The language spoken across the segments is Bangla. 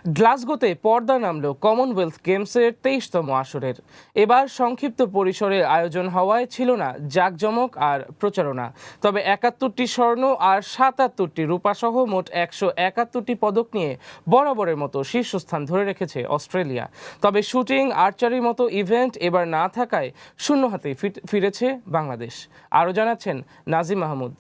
গ্লাসগোতে পর্দা নামল কমনওয়েলথ গেমসের 23তম আসরের। এবার সংক্ষিপ্ত পরিসরে আয়োজন হওয়ায় ছিল না জাঁকজমক আর প্রচারণা, তবে 71টি স্বর্ণ আর 77টি রূপাসহ মোট 171টি পদক নিয়ে বরাবরের মতো শীর্ষস্থান ধরে রেখেছে অস্ট্রেলিয়া। তবে শুটিং, আর্চারির মতো ইভেন্ট এবার না থাকায় শূন্য হাতেই ফিরেছে বাংলাদেশ। আরও জানাচ্ছেন নাজিম মাহমুদ।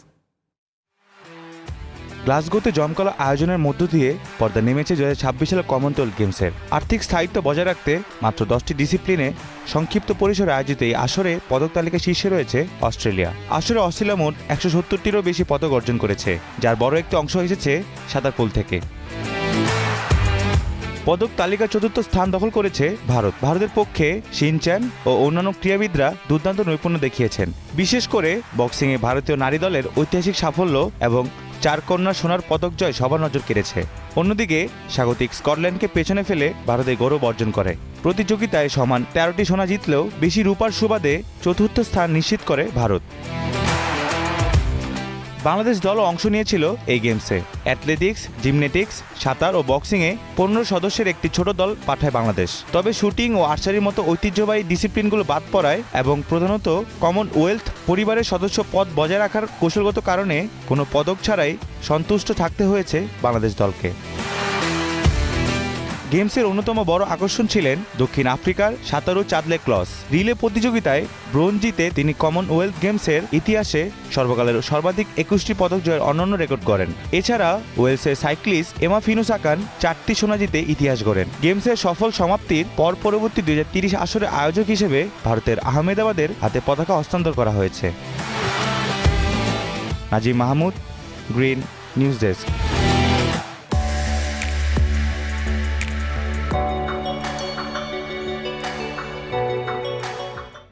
গ্লাসগোতে জমকালো আয়োজনের মধ্য দিয়ে পর্দা নেমেছে 2026 সালের কমনওয়েলথ গেমসের। আর্থিক স্থায়িত্ব বজায় রাখতে মাত্র 10টি ডিসিপ্লিনে সংক্ষিপ্ত পরিসরে আয়োজিত এই আসরে পদক তালিকা শীর্ষে রয়েছে অস্ট্রেলিয়া। আসরে অস্ট্রেলিয়া মোট 170টিরও বেশি পদক অর্জন করেছে, যার বড় একটি অংশ এসেছে সাঁতার পুল থেকে। পদক তালিকার 4র্থ স্থান দখল করেছে ভারতের পক্ষে শিনচ্যান ও অন্যান্য ক্রীড়াবিদরা দুর্দান্ত নৈপুণ্য দেখিয়েছেন। বিশেষ করে বক্সিংয়ে ভারতীয় নারী দলের ঐতিহাসিক সাফল্য এবং 4 কন্যা সোনার পদক জয় সবার নজর কেড়েছে। অন্যদিকে স্বাগতিক স্কটল্যান্ডকে পেছনে ফেলে ভারতে গৌরব অর্জন করে। প্রতিযোগিতায় সমান 13টি সোনা জিতলেও বেশি রূপার সুবাদে 4র্থ স্থান নিশ্চিত করে ভারত। বাংলাদেশ দলও অংশ নিয়েছিল এই গেমসে। অ্যাথলেটিক্স, জিমনেটিক্স, সাঁতার ও বক্সিংয়ে 15 সদস্যের একটি ছোট দল পাঠায় বাংলাদেশ। তবে শুটিং ও আর্চারির মতো ঐতিহ্যবাহী ডিসিপ্লিনগুলো বাদ পড়ায় এবং প্রধানত কমনওয়েলথ পরিবারের সদস্য পদ বজায় রাখার কৌশলগত কারণে কোনো পদক ছাড়াই সন্তুষ্ট থাকতে হয়েছে বাংলাদেশ দলকে। গেমসের অন্যতম বড় আকর্ষণ ছিলেন দক্ষিণ আফ্রিকার সাঁতারু চাদলে ক্লস। রিলে প্রতিযোগিতায় ব্রোঞ্জ জিতে তিনি কমনওয়েলথ গেমসের ইতিহাসে সর্বকালের সর্বাধিক 21টি পদক জয়ের অনন্য রেকর্ড করেন। এছাড়া ওয়েলসের সাইক্লিস্ট এমা ফিনুসাকান 4টি সোনা জিতে ইতিহাস গড়েন। গেমসের সফল সমাপ্তির পর পরবর্তী 2030 আসরের আয়োজক হিসেবে ভারতের আহমেদাবাদের হাতে পতাকা হস্তান্তর করা হয়েছে। Nazim Mahmud, green news desk.